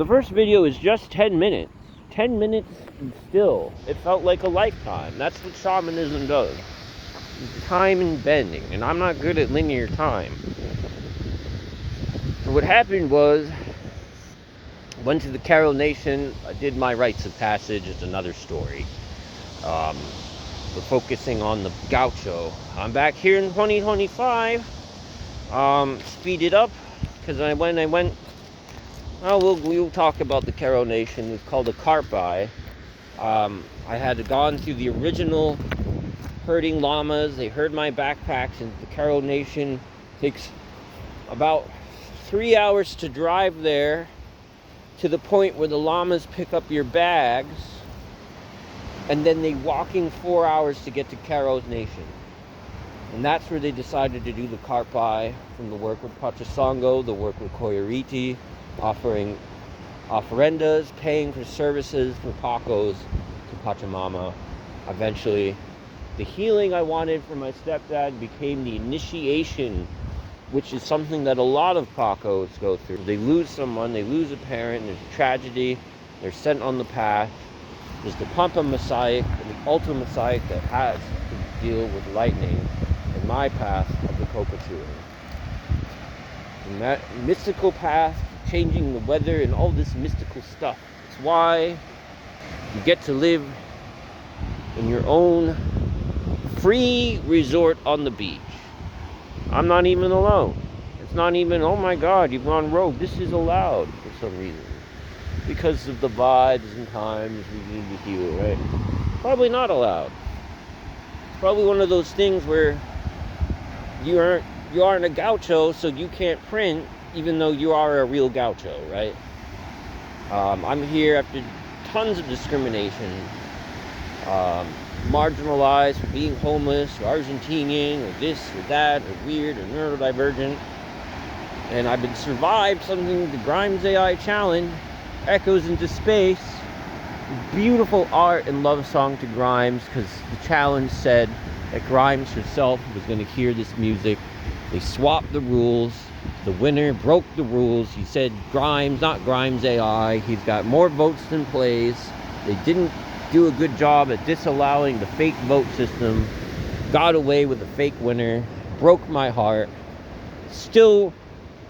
The first video is just 10 minutes. 10 minutes still. It felt like a lifetime. That's what shamanism does. Time and bending. And I'm not good at linear time. So what happened was, went to the Carol Nation. I did my rites of passage. It's another story. We're focusing on the GAUCHO. I'm back here in 2025. Speed it up. Because when I went... Oh, we'll talk about the Carol Nation. It's called a Karpai. I had gone through the original herding llamas. They herd my backpacks, and the Carol Nation takes about 3 hours to drive there, to the point where the llamas pick up your bags, and then they walking 4 hours to get to Carol Nation. And that's where they decided to do the Karpai, from the work with Pachasongo, the work with Koyariti, offering ofrendas, paying for services for Pacos to Pachamama. Eventually, the healing I wanted for my stepdad became the initiation, which is something that a lot of Pacos go through. They lose someone, they lose a parent, there's a tragedy, they're sent on the path. There's the Pampa Messiah and the Ultra Messiah that has to deal with lightning, and my path of the Kokachua. And that mystical path, changing the weather and all this mystical stuff. It's why you get to live in your own free resort on the beach. I'm not even alone. It's not even, oh my God, you've gone rogue. This is allowed for some reason. Because of the vibes and times we need to heal, right? Probably not allowed. It's probably one of those things where you aren't a gaucho, so you can't print, even though you are a real gaucho, right? I'm here after tons of discrimination, marginalized for being homeless, or Argentinian, or this, or that, or weird, or neurodivergent. And I've been survived something, the Grimes AI Challenge, Echoes into Space. Beautiful art and love song to Grimes, because the challenge said that Grimes herself was going to hear this music. They swapped the rules. The winner broke the rules. He said Grimes, not Grimes AI. He's got more votes than plays. They didn't do a good job at disallowing the fake vote system. Got away with a fake winner. Broke my heart. Still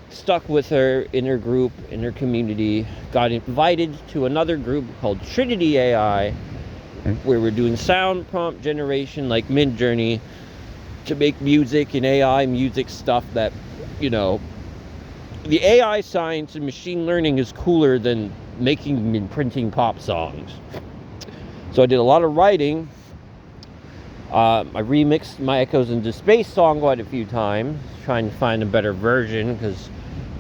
stuck with her in her group, in her community. Got invited to another group called Trinity AI, where we're doing sound prompt generation like Midjourney to make music and AI music stuff that, you know, the AI science and machine learning is cooler than making and printing pop songs. So I did a lot of writing. I remixed my Echoes into Space song quite a few times, trying to find a better version, because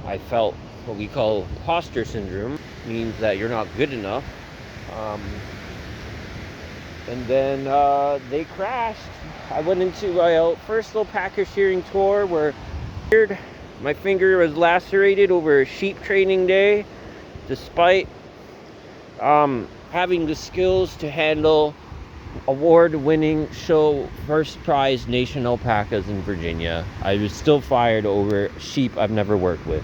I felt what we call imposter syndrome, means that you're not good enough. And then they crashed. I went into my first alpaca shearing tour where my finger was lacerated over a sheep training day, despite having the skills to handle award-winning show first prize nation alpacas in Virginia. I was still fired over sheep I've never worked with.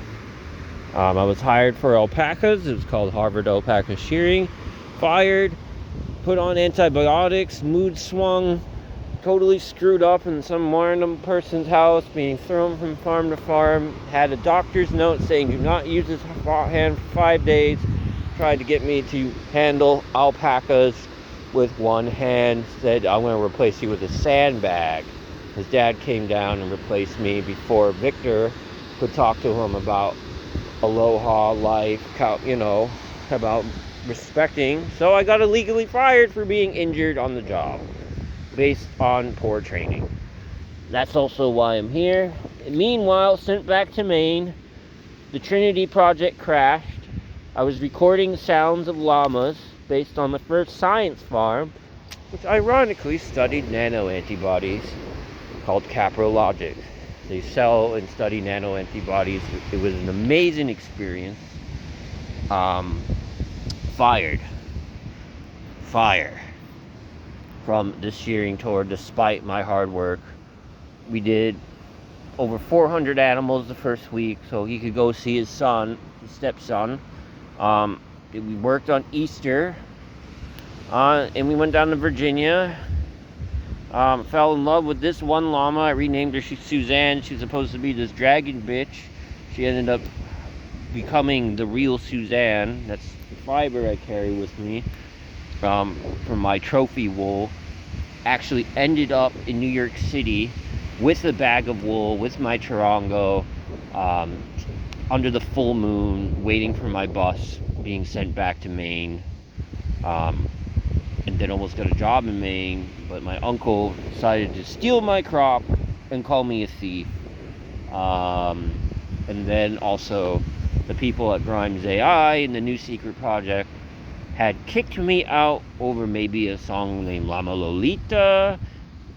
I was hired for alpacas. It was called Harvard Alpaca Shearing. Fired, put on antibiotics, mood swung, totally screwed up in some random person's house, being thrown from farm to farm. Had a doctor's note saying do not use this hand for 5 days. Tried to get me to handle alpacas with one hand. Said I'm going to replace you with a sandbag. His dad came down and replaced me before Victor could talk to him about aloha life, you know, about respecting. So I got illegally fired for being injured on the job based on poor training. That's also why I'm here. And meanwhile, sent back to Maine, the Trinity project crashed. I was recording sounds of llamas based on the first science farm, which ironically studied nano antibodies, called Caprologic. They sell and study nano antibodies. It was an amazing experience. Fire from this shearing tour, despite my hard work. We did over 400 animals the first week, so he could go see his son, his stepson, We worked on Easter, and we went down to Virginia. Fell in love with this one llama. I renamed her. She's Suzanne. She's supposed to be this dragon bitch. She ended up becoming the real Suzanne. That's the fiber I carry with me from my trophy wool. Actually ended up in New York City with a bag of wool, with my Tarango, under the full moon, waiting for my bus, being sent back to Maine. And then almost got a job in Maine, but my uncle decided to steal my crop and call me a thief. And then also the people at Grimes AI and the New Secret Project had kicked me out over maybe a song named Llama Lolita,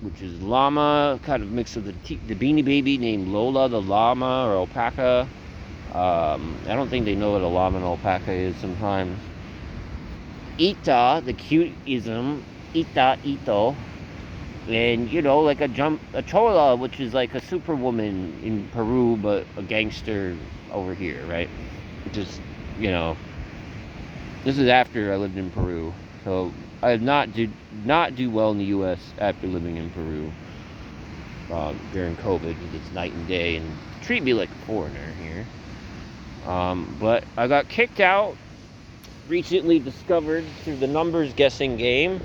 which is llama, kind of mixed with the Beanie Baby named Lola the llama, or alpaca. I don't think they know what a llama and alpaca is sometimes. Ita, the cute-ism, Ita, Ito, and, you know, like a chola, which is like a superwoman in Peru, but a gangster over here, right? Just, you know, this is after I lived in Peru, so I did not do well in the U.S. after living in Peru during COVID, because it's night and day, and treat me like a foreigner here. But I got kicked out. Recently discovered through the numbers guessing game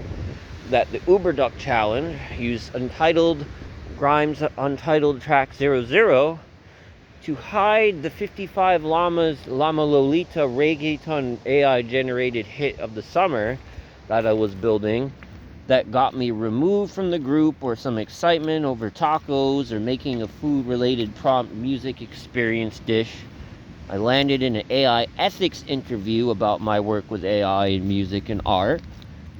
that the UberDuck challenge used Grimes Untitled Track 00 to hide the 55 Llamas Llama Lolita reggaeton AI generated hit of the summer that I was building, that got me removed from the group, or some excitement over tacos or making a food related prompt music experience dish. I landed in an AI ethics interview about my work with AI in music and art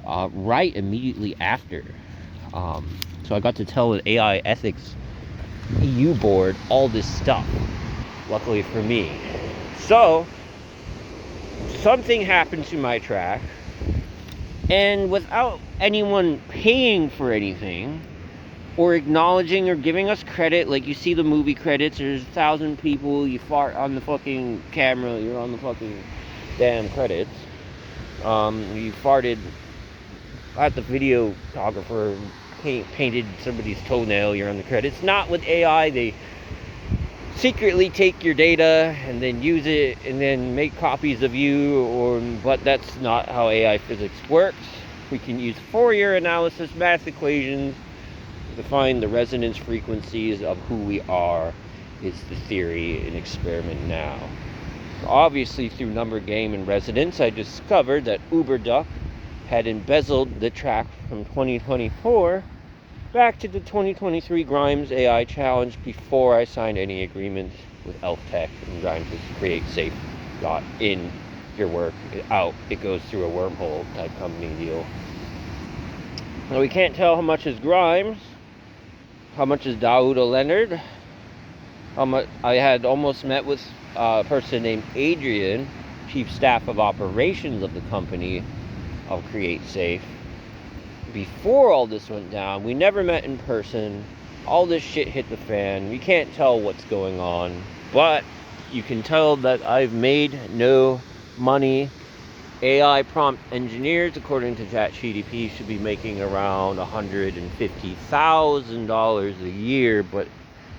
right immediately after. So I got to tell the AI ethics EU board all this stuff, luckily for me. So something happened to my track, and without anyone paying for anything, or acknowledging or giving us credit, like you see the movie credits, there's 1,000 people, you fart on the fucking camera, you're on the fucking damn credits. You farted at the videographer, painted somebody's toenail, you're on the credits. Not with AI, they secretly take your data and then use it and then make copies of you, but that's not how AI physics works. We can use Fourier analysis, math equations, to find the resonance frequencies of who we are, is the theory and experiment now. Obviously, through number game and resonance, I discovered that UberDuck had embezzled the track from 2024 back to the 2023 Grimes AI challenge before I signed any agreements with Elf Tech and Grimes to create safe. Got in your work, out, it goes through a wormhole type company deal. Now we can't tell how much is Grimes, how much is Dauda Leonard, how much. I had almost met with a person named Adrian, Chief Staff of Operations of the company of Create Safe. Before all this went down, we never met in person. All this shit hit the fan. We can't tell what's going on, but you can tell that I've made no money. AI prompt engineers, according to ChatGPT, should be making around $150,000 a year, but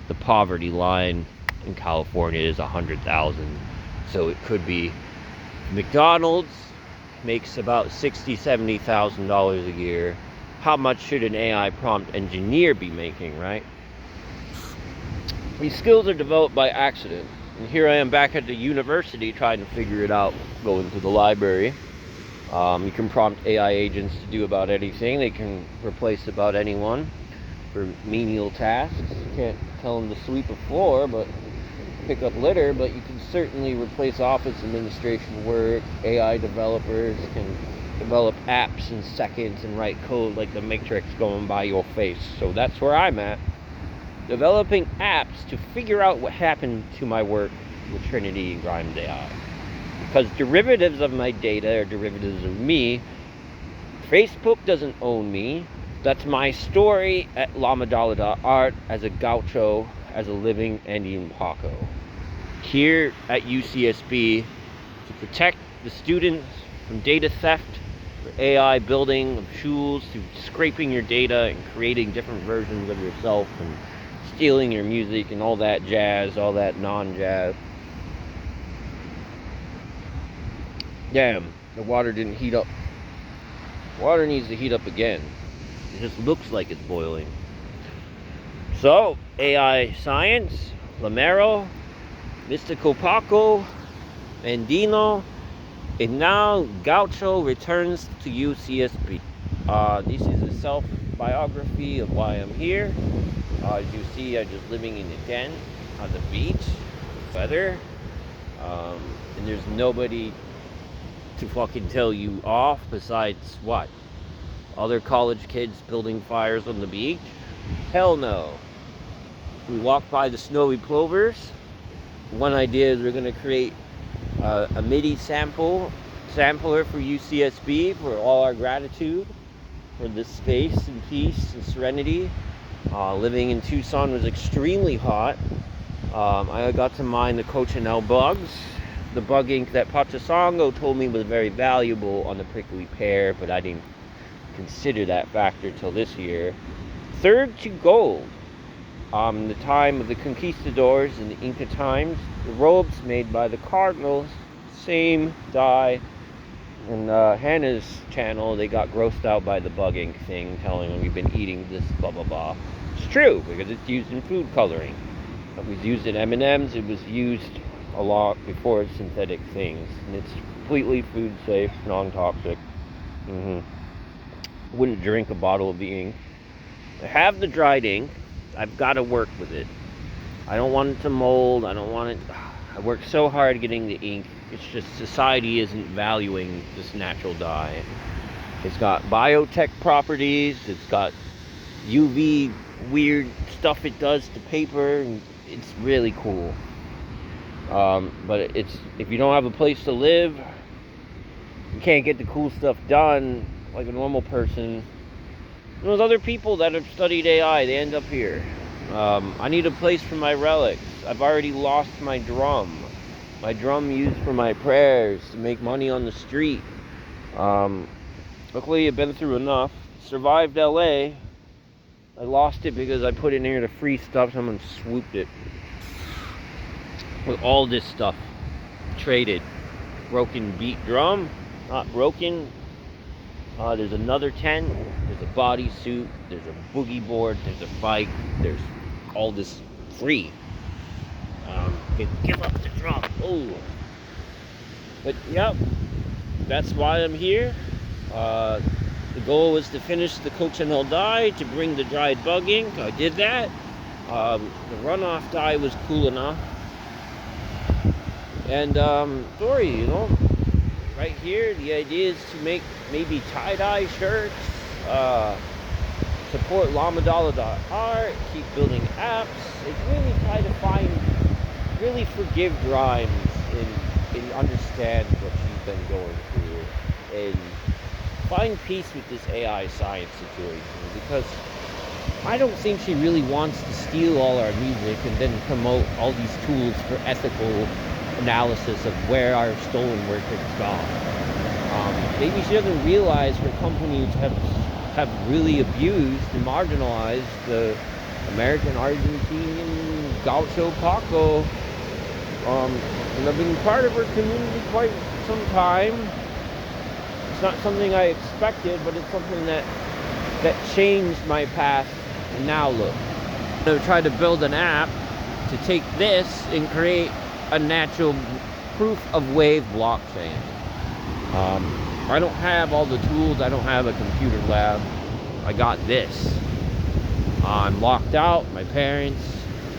the poverty line in California is $100,000. So it could be McDonald's makes about $60,000, $70,000 a year. How much should an AI prompt engineer be making, right? These skills are developed by accident. And here I am back at the university trying to figure it out, going to the library. You can prompt AI agents to do about anything. They can replace about anyone for menial tasks. You can't tell them to sweep a floor, but pick up litter, but you can certainly replace office administration work. AI developers can develop apps in seconds and write code like the Matrix going by your face. So that's where I'm at. Developing apps to figure out what happened to my work with Trinity and Grimes AI. Because derivatives of my data are derivatives of me. Facebook doesn't own me. That's my story at lamadala.art as a gaucho, as a living Andean Paco. Here at UCSB, to protect the students from data theft, for AI building of tools, to scraping your data and creating different versions of yourself and stealing your music and all that jazz, all that non-jazz. Damn, the water didn't heat up. Water needs to heat up again. It just looks like it's boiling. So, AI science, Lamero, Mystical Paco, Andino, and now GAUCHO returns to UCSB. This is a self-biography of why I'm here. As you see, I'm just living in a den on the beach, weather, and there's nobody to fucking tell you off besides what? Other college kids building fires on the beach? Hell no. We walk by the snowy plovers. One idea is we're going to create a MIDI sampler for UCSB for all our gratitude for this space and peace and serenity. Living in Tucson was extremely hot. I got to mine the cochineal bugs. The bug ink that Pachasongo told me was very valuable on the prickly pear, but I didn't consider that factor till this year. Third to gold. The time of the conquistadors in the Inca times, the robes made by the cardinals, same dye. And Hannah's channel, they got grossed out by the bug ink thing, telling them you've been eating this blah blah blah. It's true, because it's used in food coloring. It was used in M&Ms, it was used a lot before synthetic things. And it's completely food safe, non-toxic. Wouldn't drink a bottle of the ink. I have the dried ink. I've got to work with it. I don't want it to mold. I don't want it. I worked so hard getting the ink. It's just society isn't valuing this natural dye. It's got biotech properties. It's got UV weird stuff it does to paper. And it's really cool. But it's, if you don't have a place to live, you can't get the cool stuff done like a normal person. Those other people that have studied AI, they end up here. I need a place for my relics. I've already lost my drum. My drum used for my prayers to make money on the street. Luckily, I've been through enough. Survived LA. I lost it because I put it in here to free stuff. Someone swooped it. With all this stuff. Traded. Broken beat drum. Not broken. There's another tent, there's a bodysuit, there's a boogie board, there's a bike, there's all this free. Give up the drum. Oh. But yep, that's why I'm here. The goal was to finish the cochineal dye, to bring the dried bug ink. I did that. The runoff dye was cool enough. And story, you know. Right here, the idea is to make maybe tie-dye shirts, support lamadala.art, keep building apps, and really try to find, really forgive Grimes and understand what she's been going through, and find peace with this AI science situation, because I don't think she really wants to steal all our music and then promote all these tools for ethical analysis of where our stolen work has gone. Maybe she doesn't realize her companies have really abused and marginalized the American Argentinian Gaucho Paco. And I've been part of her community quite some time. It's not something I expected, but it's something that changed my path. And now look, I'm going to try to build an app to take this and create a natural proof of wave blockchain. I don't have all the tools. I don't have a computer lab. I got this. I'm locked out. My parents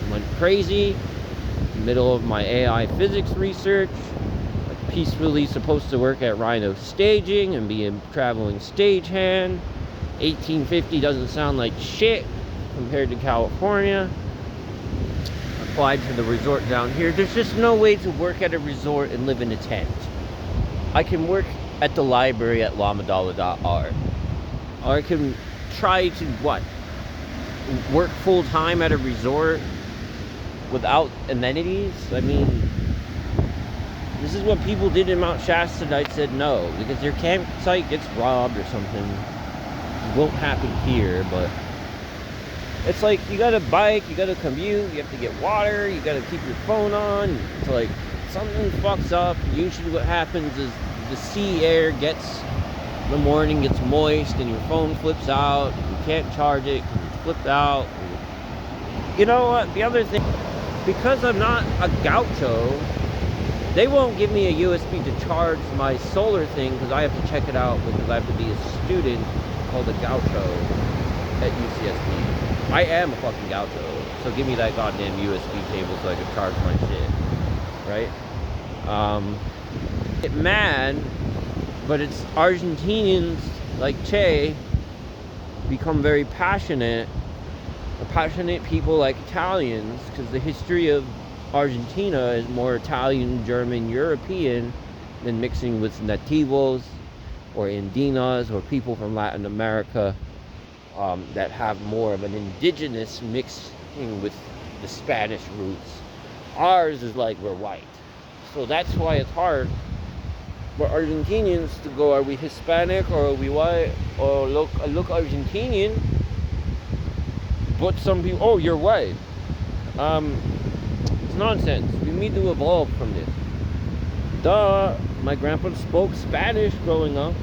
went crazy in the middle of my AI physics research. I'm peacefully supposed to work at Rhino Staging and be a traveling stagehand. 1850 doesn't sound like shit compared to California. Applied for the resort down here. There's just no way to work at a resort and live in a tent. I can work at the library at lamadala.art. Or I can try to, work full-time at a resort without amenities? I mean, This is what people did in Mount Shasta, and I said no, because their campsite gets robbed or something. It won't happen here, but it's like you gotta bike, you gotta commute, you have to get water, you gotta keep your phone on. It's like something fucks up. Usually what happens is the sea air gets, in the morning gets moist and your phone flips out. You can't charge it because it's flipped out. You know what? The other thing, because I'm not a gaucho, they won't give me a USB to charge my solar thing because I have to check it out because I have to be a student called a gaucho at UCSB. I am a fucking gaucho, so give me that goddamn USB cable so I can charge my shit, right? Get mad, but it's Argentinians like Che become very passionate, or passionate people like Italians, because the history of Argentina is more Italian, German, European than mixing with nativos or indinas or people from Latin America that have more of an indigenous mixing with the Spanish roots. Ours is like we're white. So that's why it's hard for Argentinians to go, are we Hispanic or are we white? Or look Argentinian. But some people, oh, you're white. It's nonsense. We need to evolve from this. Duh, my grandpa spoke Spanish growing up,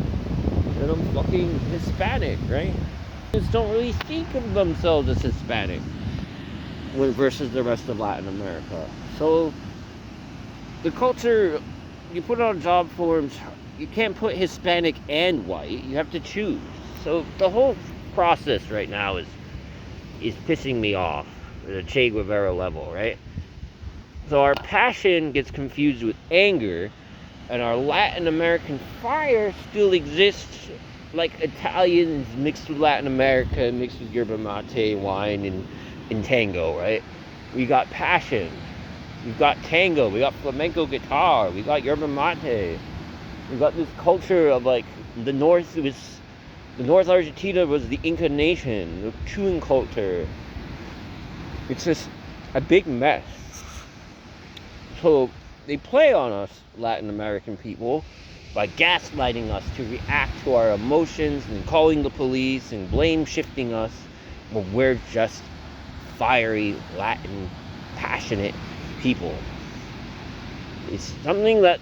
and I'm fucking Hispanic, right? Just don't really think of themselves as Hispanic versus the rest of Latin America. So the culture, you put on job forms, you can't put Hispanic and white. You have to choose. So the whole process right now is pissing me off at a Che Guevara level, right? So our passion gets confused with anger, and our Latin American fire still exists, like Italians mixed with Latin America, mixed with yerba mate, wine, and tango, right? We got passion. We've got tango. We got flamenco guitar. We got yerba mate. We got this culture of like the North Argentina was the Inca nation, the chewing culture. It's just a big mess. So they play on us, Latin American people, by gaslighting us to react to our emotions and calling the police and blame shifting us when we're just fiery, Latin, passionate people. It's something that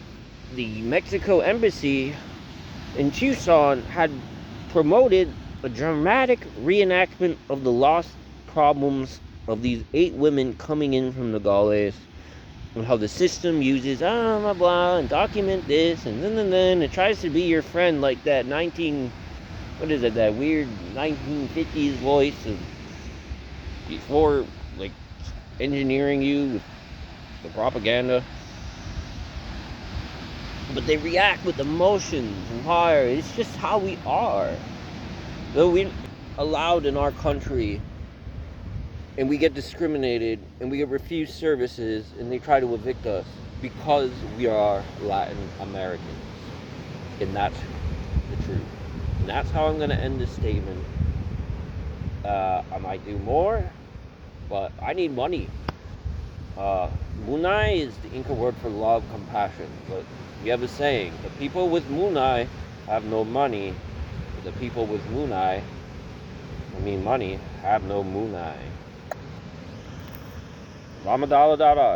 the Mexico embassy in Tucson had promoted, a dramatic reenactment of the lost problems of these 8 women coming in from Nogales, and how the system uses blah blah blah and document this and then it tries to be your friend, like that that weird 1950s voice of before, like, engineering you with the propaganda. But they react with emotions and fire. It's just how we are. Though we allowed in our country, and we get discriminated, and we get refused services, and they try to evict us because we are Latin Americans. And that's the truth. And that's how I'm going to end this statement. I might do more, but I need money. Munay is the Inca word for love, compassion. But we have a saying, the people with Munay have no money. The people with money, have no Munay. Ramadala Dada.